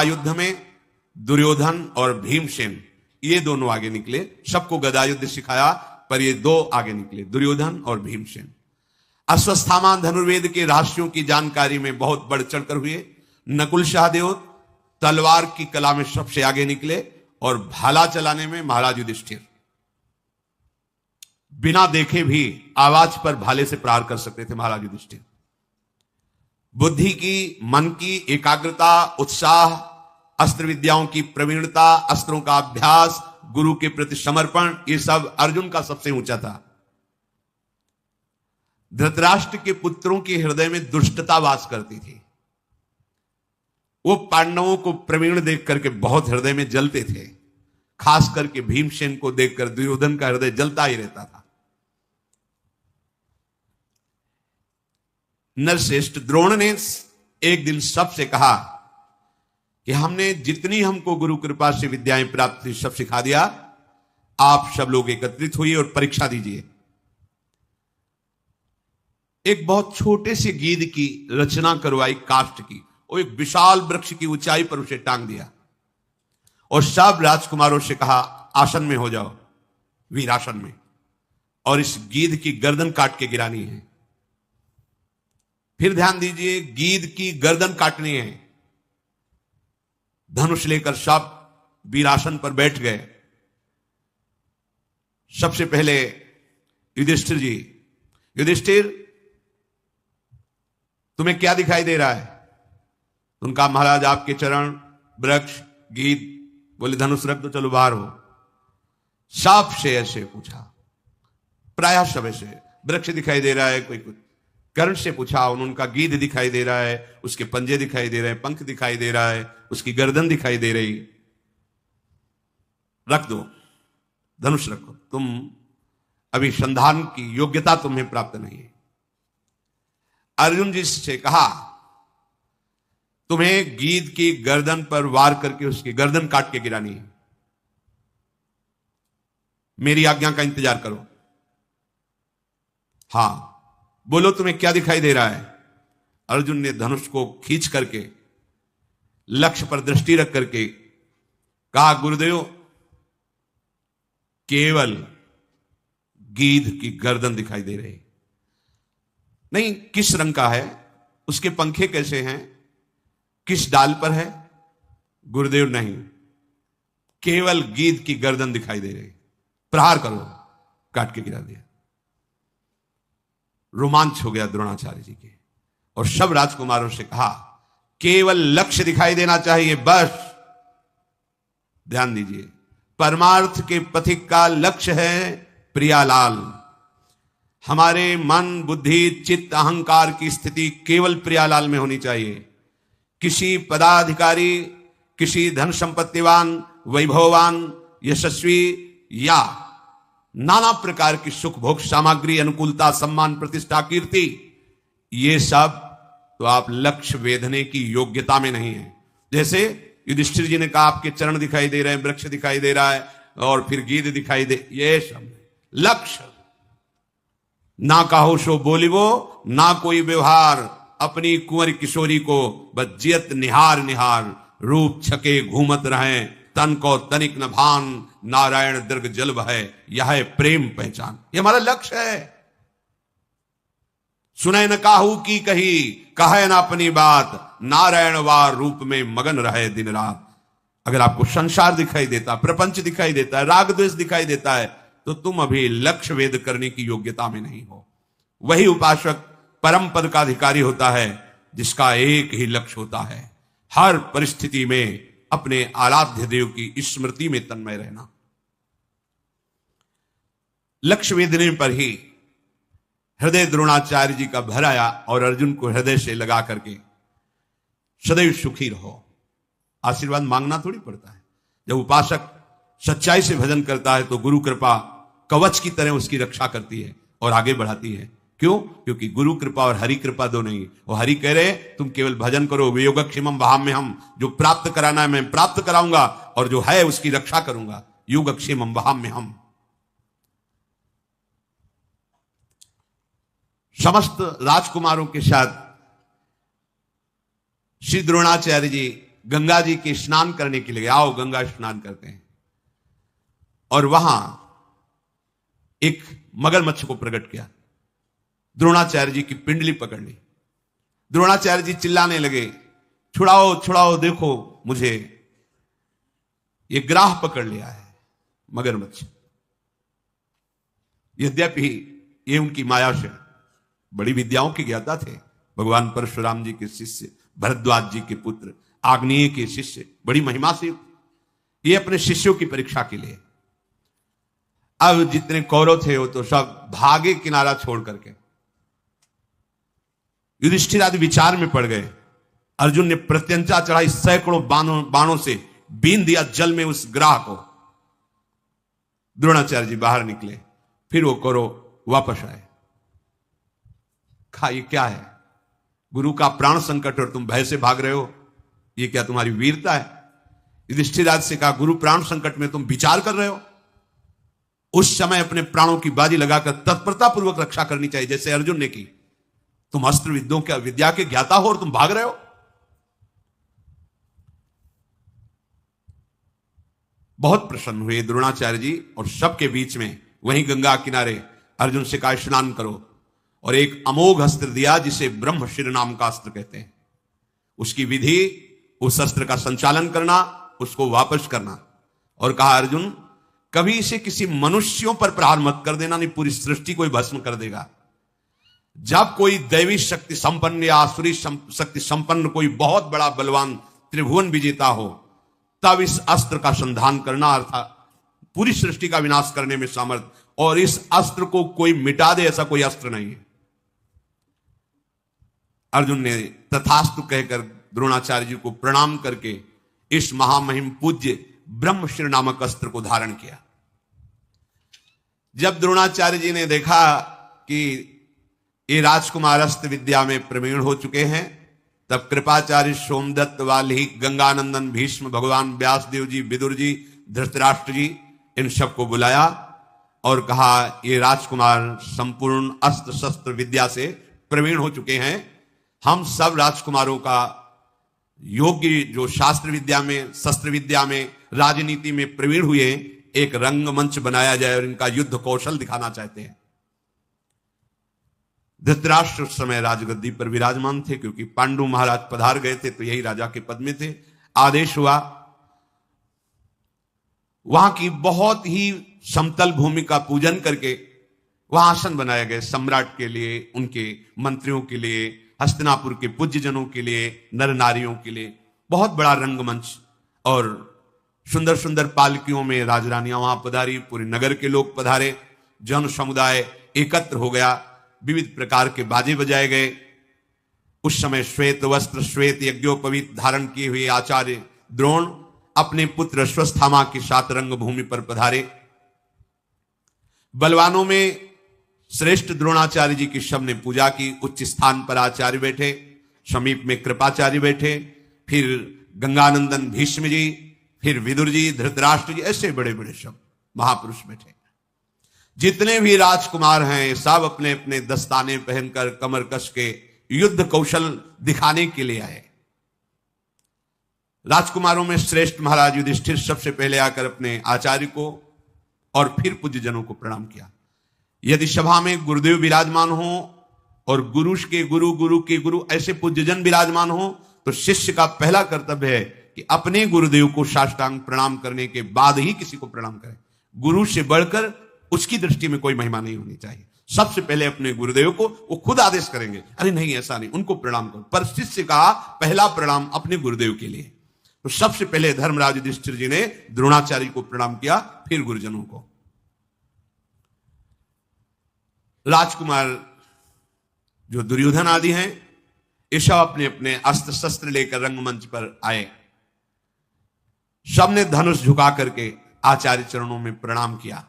गदा युद्ध में दुर्योधन और भीमसेन ये दोनों आगे निकले। सबको गदा युद्ध सिखाया, पर ये दो आगे निकले, दुर्योधन और भीमसेन। अश्वत्थामा धनुर्वेद के रहस्यों की जानकारी में बहुत बढ़ चढ़कर हुए। नकुल सहदेव तलवार की कला में सबसे आगे निकले, और भाला चलाने में महाराज युधिष्ठिर बिना देखे भी आवाज पर भाले से प्रहार कर सकते थे महाराज युधिष्ठिर। बुद्धि की, मन की एकाग्रता, उत्साह, अस्त्र विद्याओं की प्रवीणता, अस्त्रों का अभ्यास, गुरु के प्रति समर्पण, ये सब अर्जुन का सबसे ऊंचा था। धृतराष्ट्र के पुत्रों के हृदय में दुष्टता वास करती थी। वो पांडवों को प्रवीण देख करके बहुत हृदय में जलते थे। खास करके भीमसेन को देखकर दुर्योधन का हृदय जलता ही रहता था। नरश्रेष्ठ द्रोण ने एक दिन सबसे कहा कि हमने जितनी हमको गुरु कृपा से विद्याएं प्राप्त थी सब सिखा दिया, आप सब लोग एकत्रित हुई और परीक्षा दीजिए। एक बहुत छोटे से गीध की रचना करवाई काष्ठ की, और एक विशाल वृक्ष की ऊंचाई पर उसे टांग दिया, और सब राजकुमारों से कहा आसन में हो जाओ, वीरासन में, और इस गीध की गर्दन काट के गिरानी है। फिर ध्यान दीजिए, गीध की गर्दन काटनी है। धनुष लेकर सब वीरासन पर बैठ गए। सबसे पहले युधिष्ठिर जी, युधिष्ठिर तुम्हें क्या दिखाई दे रहा है? उनका महाराज आपके चरण, वृक्ष, गीध। बोले धनुष रख दो, चलो बाहर हो। सांप से ऐसे पूछा, प्रायः सब ऐसे। वृक्ष दिखाई दे रहा है, कोई कुछ कर्ण से पूछा, उनका गीध दिखाई दे रहा है, उसके पंजे दिखाई दे रहे हैं, पंख दिखाई दे रहा है, उसकी गर्दन दिखाई दे रही। रख दो, धनुष रखो, तुम अभी संधान की योग्यता तुम्हें प्राप्त नहीं है। अर्जुन जी से कहा तुम्हें गीध की गर्दन पर वार करके उसकी गर्दन काट के गिरानी है। मेरी आज्ञा का इंतजार करो। हां बोलो, तुम्हें क्या दिखाई दे रहा है? अर्जुन ने धनुष को खींच करके लक्ष्य पर दृष्टि रख करके कहा, गुरुदेव केवल गीध की गर्दन दिखाई दे रही। नहीं, किस रंग का है, उसके पंखे कैसे हैं, किस डाल पर है? गुरुदेव नहीं, केवल गीध की गर्दन दिखाई दे रही। प्रहार करो, काट के गिरा दिया। रोमांच हो गया द्रोणाचार्य जी के, और सब राजकुमारों से कहा केवल लक्ष्य दिखाई देना चाहिए, बस। ध्यान दीजिए, परमार्थ के पथिक का लक्ष्य है प्रियालाल। हमारे मन, बुद्धि, चित्त, अहंकार की स्थिति केवल प्रियालाल में होनी चाहिए। किसी पदाधिकारी, किसी धन संपत्तिवान, वैभववान, यशस्वी या नाना प्रकार की सुख भोग सामग्री, अनुकूलता, सम्मान, प्रतिष्ठा, कीर्ति, ये सब तो आप लक्ष्य वेधने की योग्यता में नहीं है। जैसे युधिष्ठिर जी ने कहा आपके चरण दिखाई दे रहे हैं, वृक्ष दिखाई दे रहा है, और फिर गीध दिखाई दे, ये सब लक्ष्य। ना कहो सो बोलिबो, ना कोई व्यवहार, अपनी कुंवर किशोरी को बज्जियत निहार निहार, रूप छके घूमत रहे, तन को तनिक न भान, नारायण दीर्घ जल है, यह है प्रेम पहचान। ये हमारा लक्ष्य है। सुने न काहू की कही, कहे न अपनी बात, नारायण वार रूप में मगन रहे दिन रात। अगर आपको संसार दिखाई देता, प्रपंच दिखाई देता है, राग द्वेष दिखाई देता है, तो तुम अभी लक्ष्य वेद करने की योग्यता में नहीं हो। वही उपासक परम पद का अधिकारी होता है जिसका एक ही लक्ष्य होता है, हर परिस्थिति में अपने आराध्य देव की स्मृति में तन्मय रहना। लक्ष्य वेदने पर ही हृदय द्रोणाचार्य जी का भर आया, और अर्जुन को हृदय से लगा करके सदैव सुखी रहो। आशीर्वाद मांगना थोड़ी पड़ता है। जब उपासक सच्चाई से भजन करता है तो गुरु कृपा कवच की तरह उसकी रक्षा करती है और आगे बढ़ाती है। क्यों? क्योंकि गुरु कृपा और हरि कृपा दो नहीं। वो हरि कह रहे तुम केवल भजन करो, योगक्षेमम वहां में हम, जो प्राप्त कराना है मैं प्राप्त कराऊंगा, और जो है उसकी रक्षा करूंगा। योगक्षेमम वहां में हम। समस्त राजकुमारों के साथ श्री द्रोणाचार्य जी गंगा जी के स्नान करने के लिए, आओ गंगा स्नान करते हैं। और वहां एक मगरमच्छ को प्रकट किया, द्रोणाचार्य जी की पिंडली पकड़ ली। द्रोणाचार्य जी चिल्लाने लगे, छुड़ाओ छुड़ाओ, देखो मुझे ये ग्राह पकड़ लिया है मगरमच्छ। यद्यपि ये उनकी माया से बड़ी विद्याओं के ज्ञाता थे, भगवान परशुराम जी के शिष्य, भरद्वाज जी के पुत्र, आग्नेय के शिष्य, बड़ी महिमा से ये अपने शिष्यों की परीक्षा के लिए। अब जितने कौरव थे वो तो सब भागे किनारा छोड़ करके। युधिष्ठिर आदि विचार में पड़ गए। अर्जुन ने प्रत्यंचा चढ़ाई, सैकड़ों बाणों से बीन दिया जल में उस ग्राह को। द्रोणाचार्य जी बाहर निकले, फिर वो कौरव वापस आए। ये क्या है? गुरु का प्राण संकट और तुम भय से भाग रहे हो, ये क्या तुम्हारी वीरता है? युधिष्ठिर राज से कहा, गुरु प्राण संकट में तुम विचार कर रहे हो? उस समय अपने प्राणों की बाजी लगाकर तत्परता पूर्वक रक्षा करनी चाहिए, जैसे अर्जुन ने की। तुम अस्त्र विद्या के ज्ञाता हो और तुम भाग रहे हो। बहुत प्रसन्न हुए द्रोणाचार्य जी और सबके बीच में वहीं गंगा किनारे अर्जुन से कहा, स्नान करो। और एक अमोघ अस्त्र दिया जिसे ब्रह्मशिर नाम का अस्त्र कहते हैं। उसकी विधि, उस अस्त्र का संचालन करना, उसको वापस करना। और कहा, अर्जुन कभी इसे किसी मनुष्यों पर प्रहार मत कर देना, नहीं पूरी सृष्टि को भस्म कर देगा। जब कोई दैवी शक्ति संपन्न या आसुरी शक्ति संपन्न कोई बहुत बड़ा बलवान त्रिभुवन विजेता हो, तब इस अस्त्र का संधान करना, अर्थात पूरी सृष्टि का विनाश करने में सामर्थ। और इस अस्त्र को कोई मिटा दे, ऐसा कोई अस्त्र नहीं है। अर्जुन ने तथास्तु कहकर द्रोणाचार्य जी को प्रणाम करके इस महामहिम पूज्य ब्रह्मशिर नामक अस्त्र को धारण किया। जब द्रोणाचार्य जी ने देखा कि ये राजकुमार अस्त्र विद्या में प्रवीण हो चुके हैं, तब कृपाचार्य, सोमदत्त, वाल्ही, गंगानंदन, भीष्म, भगवान व्यासदेव जी, विदुर जी, धृतराष्ट्र जी, इन सबको बुलाया और कहा, ये राजकुमार संपूर्ण अस्त्र शस्त्र विद्या से प्रवीण हो चुके हैं। हम सब राजकुमारों का योग्य, जो शास्त्र विद्या में, शस्त्र विद्या में, राजनीति में प्रवीण हुए, एक रंगमंच बनाया जाए और इनका युद्ध कौशल दिखाना चाहते हैं। धृतराष्ट्र उस समय राजगद्दी पर विराजमान थे, क्योंकि पांडु महाराज पधार गए थे तो यही राजा के पद में थे। आदेश हुआ, वहां की बहुत ही समतल भूमि का पूजन करके वहां आसन बनाए गए, सम्राट के लिए, उनके मंत्रियों के लिए, हस्तिनापुर के पूज्य जनों के लिए, नर नारियों के लिए बहुत बड़ा रंगमंच। और सुंदर सुंदर पालकियों में राजरानियां वहां पधारी, पूरे नगर के लोग पधारे, जन समुदाय एकत्र हो गया, विविध प्रकार के बाजे बजाए गए। उस समय श्वेत वस्त्र, श्वेत यज्ञोपवीत धारण किए हुए आचार्य द्रोण अपने पुत्र अश्वत्थामा के साथ रंगभूमि पर पधारे। बलवानों में श्रेष्ठ द्रोणाचार्य जी की सबने पूजा की। उच्च स्थान पर आचार्य बैठे, समीप में कृपाचार्य बैठे, फिर गंगानंदन भीष्म जी, फिर विदुर जी, धृतराष्ट्र जी, ऐसे बड़े बड़े सब महापुरुष बैठे। जितने भी राजकुमार हैं सब अपने अपने दस्ताने पहनकर कमर कस के युद्ध कौशल दिखाने के लिए आए। राजकुमारों में श्रेष्ठ महाराज युधिष्ठिर सबसे पहले आकर अपने आचार्य को और फिर पूज्य जनों को प्रणाम किया। यदि सभा में गुरुदेव विराजमान हो और गुरु के गुरु, गुरु के गुरु, ऐसे पूज्यजन विराजमान हो, तो शिष्य का पहला कर्तव्य है कि अपने गुरुदेव को साष्टांग प्रणाम करने के बाद ही किसी को प्रणाम करें। गुरु से बढ़कर उसकी दृष्टि में कोई महिमा नहीं होनी चाहिए। सबसे पहले अपने गुरुदेव को, वो खुद आदेश करेंगे, अरे नहीं ऐसा नहीं, उनको प्रणाम करो। पर शिष्य का पहला प्रणाम अपने गुरुदेव के लिए। तो सबसे पहले धर्मराज युधिष्ठिर जी ने द्रोणाचार्य को प्रणाम किया, फिर गुरुजनों को। राजकुमार जो दुर्योधन आदि हैं, ये सब अपने अपने अस्त्र शस्त्र लेकर रंगमंच पर आए। सबने धनुष झुका करके आचार्य चरणों में प्रणाम किया।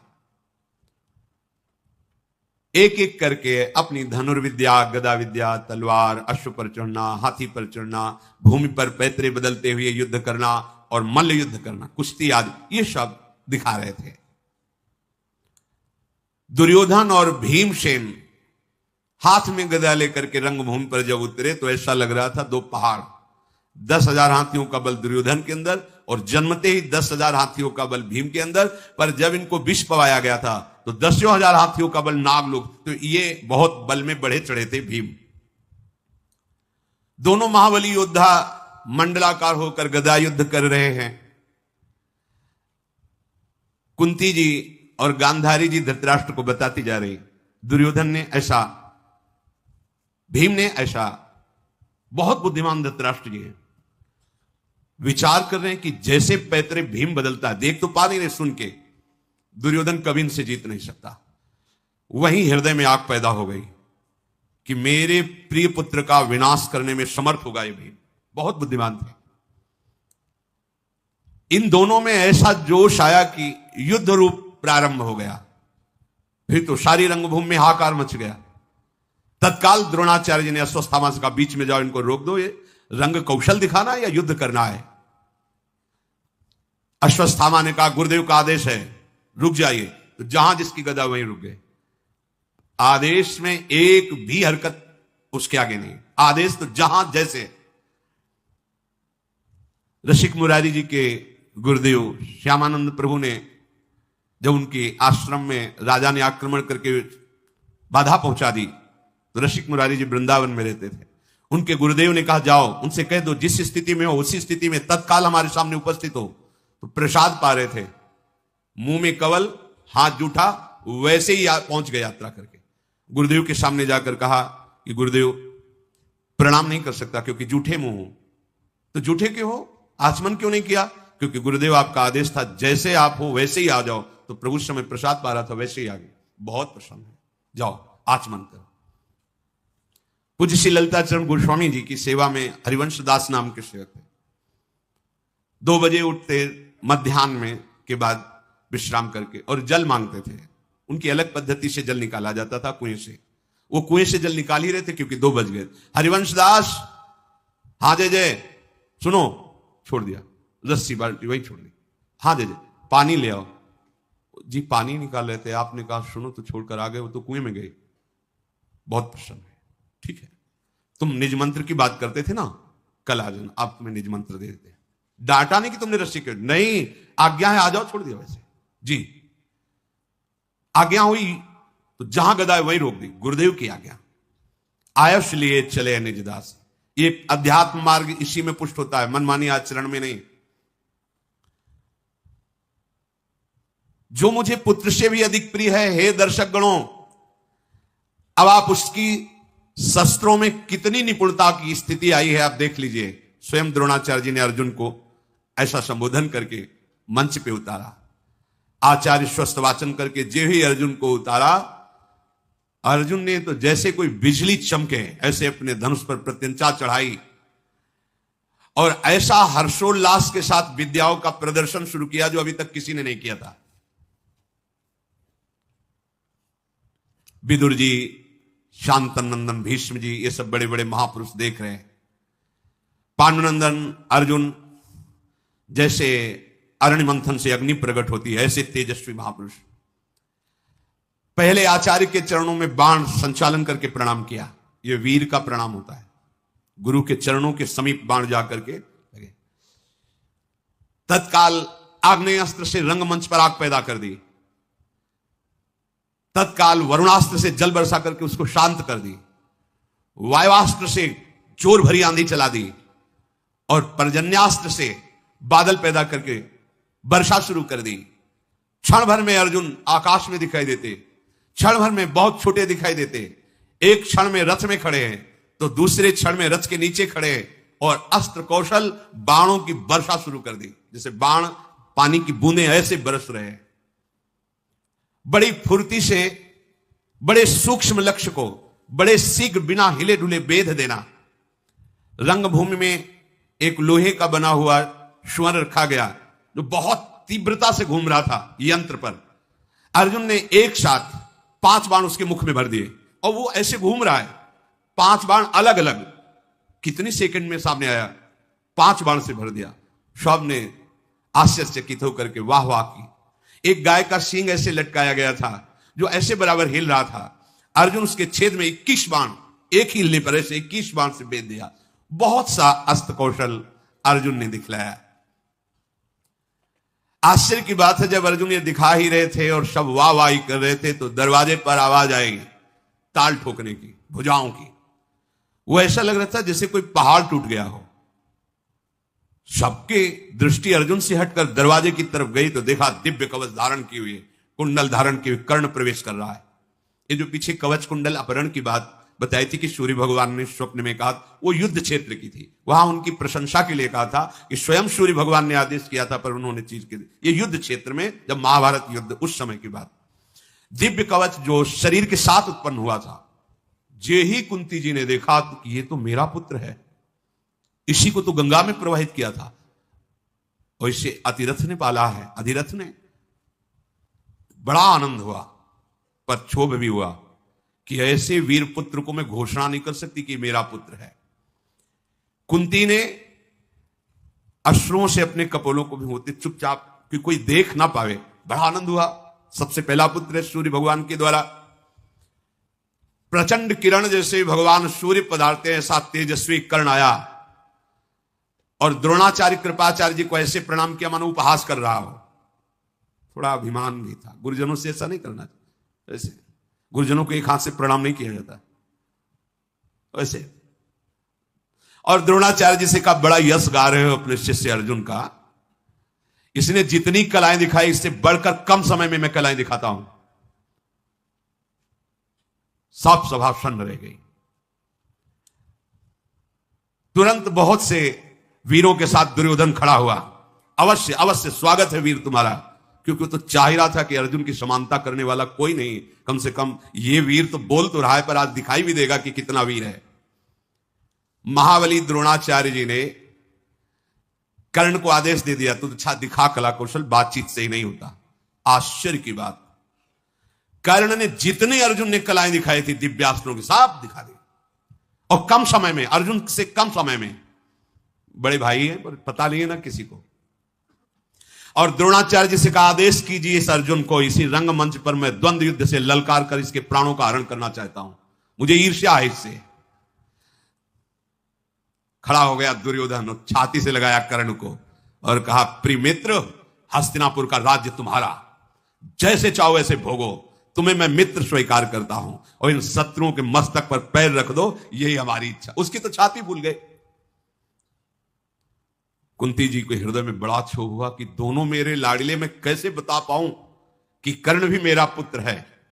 एक एक करके अपनी धनुर्विद्या, गदा विद्या, तलवार, अश्व पर चढ़ना, हाथी पर चढ़ना, भूमि पर पैतरे बदलते हुए युद्ध करना और मल्ल युद्ध करना, कुश्ती आदि, ये सब दिखा रहे थे। दुर्योधन और भीमसेन हाथ में गदा लेकर के रंगभूमि पर जब उतरे तो ऐसा लग रहा था दो पहाड़, 10,000 हाथियों का बल दुर्योधन के अंदर और जन्मते ही 10,000 हाथियों का बल भीम के अंदर। पर जब इनको विष पवाया गया था तो 10,000 हाथियों का बल नागलोक, तो ये बहुत बल में बढ़े चढ़े थे भीम। दोनों महाबली योद्धा मंडलाकार होकर गदा युद्ध कर रहे हैं। कुंती जी और गांधारी जी धृतराष्ट्र को बताती जा रही, दुर्योधन ने ऐसा, भीम ने ऐसा। बहुत बुद्धिमान धृतराष्ट्र जी हैं, विचार कर रहे हैं कि जैसे पैतरे भीम बदलता है, देख तो पा नहीं रहे, सुन के दुर्योधन कभी इनसे जीत नहीं सकता। वहीं हृदय में आग पैदा हो गई कि मेरे प्रिय पुत्र का विनाश करने में समर्थ होगा ये भीम। बहुत बुद्धिमान थे। इन दोनों में ऐसा जोश आया कि युद्ध रूप प्रारंभ हो गया। फिर तो सारी रंगभूमि में हाहाकार मच गया। तत्काल द्रोणाचार्य जी ने अश्वत्थामा से कहा, बीच में जाओ, इनको रोक दो, ये रंग कौशल दिखाना है या युद्ध करना है। अश्वत्थामा ने कहा, गुरुदेव का आदेश है, रुक जाइए। तो जहां जिसकी गदा वहीं रुक गए। आदेश में एक भी हरकत उसके आगे नहीं, आदेश तो जहां जैसे। रसिक मुरारी जी के गुरुदेव श्यामानंद प्रभु ने जब उनके आश्रम में राजा ने आक्रमण करके बाधा पहुंचा दी, तो रसिक मुरारी जी वृंदावन में रहते थे। उनके गुरुदेव ने कहा, जाओ उनसे कह दो जिस स्थिति में हो उसी स्थिति में तत्काल हमारे सामने उपस्थित हो। तो प्रसाद पा रहे थे, मुंह में कवल, हाथ जूठा, वैसे ही पहुंच गए यात्रा करके। गुरुदेव के सामने जाकर कहा कि गुरुदेव प्रणाम नहीं कर सकता क्योंकि जूठे मुंह हो। तो जूठे क्यों हो, आचमन क्यों नहीं किया? क्योंकि गुरुदेव आपका आदेश था जैसे आप हो वैसे ही आ जाओ। तो प्रभु समय प्रसाद पा रहा था, वैसे ही आ गए। बहुत प्रसन्न है, जाओ आचमन करो। पूज्य श्री ललिताचरण गोस्वामी जी की सेवा में हरिवंश दास नाम के सेवक थे। 2 बजे उठते, मध्याह्न में के बाद विश्राम करके, और जल मांगते थे। उनकी अलग पद्धति से जल निकाला जाता था कुएं से। वो कुएं से जल निकाल ही रहे थे क्योंकि 2 बज गए। हरिवंश दास, हाँ जय जय, सुनो, छोड़ दिया रस्सी बाल्टी वही छोड़ दी। हाँ जय जय, पानी ले आओ जी। पानी निकाल रहे थे, आपने कहा सुनो तो छोड़कर आ गए, वो तो कुएं में गए। बहुत प्रसन्न है, ठीक है। तुम निज मंत्र की बात करते थे ना कल, आज आप तुम्हें निज मंत्र दे देते। डांटा नहीं कि तुमने रस्सी कर, नहीं, आज्ञा है, आ जाओ, छोड़ दिया वैसे जी। आज्ञा हुई तो जहां गदा है वहीं रोक दी, गुरुदेव की आज्ञा। आयुष लिए चले निज दास। ये अध्यात्म मार्ग इसी में पुष्ट होता है, मनमानी आचरण में नहीं। जो मुझे पुत्र से भी अधिक प्रिय है, हे दर्शक गणों, अब आप उसकी शस्त्रों में कितनी निपुणता की स्थिति आई है आप देख लीजिए। स्वयं द्रोणाचार्य जी ने अर्जुन को ऐसा संबोधन करके मंच पे उतारा। आचार्य स्वस्थ वाचन करके जे ही अर्जुन को उतारा, अर्जुन ने तो जैसे कोई बिजली चमके ऐसे अपने धनुष पर प्रत्यंचा चढ़ाई और ऐसा हर्षोल्लास के साथ विद्याओं का प्रदर्शन शुरू किया जो अभी तक किसी ने नहीं किया था। विदुर जी, शांतनंदन, भीष्म जी, ये सब बड़े बड़े महापुरुष देख रहे हैं। पांडुनंदन अर्जुन, जैसे अरण्य मंथन से अग्नि प्रकट होती है ऐसे तेजस्वी महापुरुष। पहले आचार्य के चरणों में बाण संचालन करके प्रणाम किया। यह वीर का प्रणाम होता है, गुरु के चरणों के समीप बाण जाकर के लगे। तत्काल आग्नेय अस्त्र से रंगमंच पर आग पैदा कर दी। तत्काल वरुणास्त्र से जल बरसा करके उसको शांत कर दी। वायुवास्त्र से जोर भरी आंधी चला दी और पर्जन्यास्त्र से बादल पैदा करके वर्षा शुरू कर दी। क्षण भर में अर्जुन आकाश में दिखाई देते, क्षण भर में बहुत छोटे दिखाई देते। एक क्षण में रथ में खड़े हैं तो दूसरे क्षण में रथ के नीचे खड़े हैं और अस्त्र कौशल बाणों की वर्षा शुरू कर दी। जैसे बाण पानी की बूंदें ऐसे बरस रहे हैं। बड़ी फुर्ती से बड़े सूक्ष्म लक्ष्य को बड़े शीघ्र बिना हिले डुले भेद देना। रंगभूमि में एक लोहे का बना हुआ स्वर्ण रखा गया जो बहुत तीव्रता से घूम रहा था यंत्र पर। अर्जुन ने एक साथ 5 बाण उसके मुख में भर दिए और वो ऐसे घूम रहा है। 5 बाण अलग अलग, कितनी सेकंड में सामने आया, 5 बाण से भर दिया। सब ने आश्चर्यचकित होकर के वाह वाह की। एक गाय का सींग ऐसे लटकाया गया था जो ऐसे बराबर हिल रहा था। अर्जुन उसके छेद में 21 बाण एक ही हिलने पर ऐसे 21 बाण से भेद दिया। बहुत सा अस्त्र कौशल अर्जुन ने दिखलाया। आश्चर्य की बात है, जब अर्जुन ये दिखा ही रहे थे और सब वाह वाही कर रहे थे, तो दरवाजे पर आवाज आएगी ताल ठोकने की, भुजाओं की। वो ऐसा लग रहा था जैसे कोई पहाड़ टूट गया हो। सबकी दृष्टि अर्जुन से हटकर दरवाजे की तरफ गई तो देखा दिव्य कवच धारण की हुई, कुंडल धारण की हुई कर्ण प्रवेश कर रहा है। ये जो पीछे कवच कुंडल अपहरण की बात बताई थी कि सूर्य भगवान ने स्वप्न में कहा, वो युद्ध क्षेत्र की थी। वहां उनकी प्रशंसा के लिए कहा था कि स्वयं सूर्य भगवान ने आदेश किया था, पर उन्होंने चीज की। ये युद्ध क्षेत्र में, जब महाभारत युद्ध, उस समय की बात। दिव्य कवच जो शरीर के साथ उत्पन्न हुआ था, जे ही कुंती जी ने देखा तो ये तो मेरा पुत्र है, इसी को तो गंगा में प्रवाहित किया था, और इसे अतिरथ ने पाला है। अधिरथ ने बड़ा आनंद हुआ, पर क्षोभ भी हुआ कि ऐसे वीर पुत्र को मैं घोषणा नहीं कर सकती कि मेरा पुत्र है। कुंती ने अश्रुओं से अपने कपोलों को भी होते चुपचाप कि कोई देख ना पावे, बड़ा आनंद हुआ। सबसे पहला पुत्र है सूर्य भगवान के द्वारा। प्रचंड किरण जैसे भगवान सूर्य पधारते, ऐसा तेजस्वी कर्ण आया, और द्रोणाचार्य कृपाचार्य जी को ऐसे प्रणाम किया मानो उपहास कर रहा हो। थोड़ा अभिमान भी था, गुरुजनों से ऐसा नहीं करना चाहिए। ऐसे गुरुजनों को एक हाथ से प्रणाम नहीं किया जाता वैसे। और द्रोणाचार्य जी से कहा, बड़ा यश गा रहे हो अपने शिष्य अर्जुन का, इसने जितनी कलाएं दिखाई इससे बढ़कर कम समय में मैं कलाएं दिखाता हूं। सब सभा सन्न रह गई। तुरंत बहुत से वीरों के साथ दुर्योधन खड़ा हुआ। अवश्य अवश्य स्वागत है वीर तुम्हारा, क्योंकि तो चाह ही रहा था कि अर्जुन की समानता करने वाला कोई नहीं, कम से कम ये वीर तो बोल तो रहा है, पर आज दिखाई भी देगा कि कितना वीर है। महाबली द्रोणाचार्य जी ने कर्ण को आदेश दे दिया, तो अच्छा दिखा कला कौशल, बातचीत से ही नहीं होता। आश्चर्य की बात, कर्ण ने जितने अर्जुन ने कलाएं दिखाई थी दिव्यास्त्रों की, सब दिखा दी, और कम समय में, अर्जुन से कम समय में। बड़े भाई हैं, पर पता नहीं है ना किसी को। और द्रोणाचार्य जी से कहा, आदेश कीजिए इस अर्जुन को, इसी रंगमंच पर मैं द्वंद्व युद्ध से ललकार कर इसके प्राणों का हरण करना चाहता हूं, मुझे ईर्ष्या है इससे। खड़ा हो गया दुर्योधन और छाती से लगाया कर्ण को और कहा, प्रिय मित्र, हस्तिनापुर का राज्य तुम्हारा, जैसे चाहो वैसे भोगो, तुम्हें मैं मित्र स्वीकार करता हूं, और इन शत्रुओं के मस्तक पर पैर रख दो, यही हमारी इच्छा। उसकी तो छाती भूल गए। कुंती जी के हृदय में बड़ा क्षोभ हुआ कि दोनों मेरे लाडले, में कैसे बता पाऊं कि कर्ण भी मेरा पुत्र है,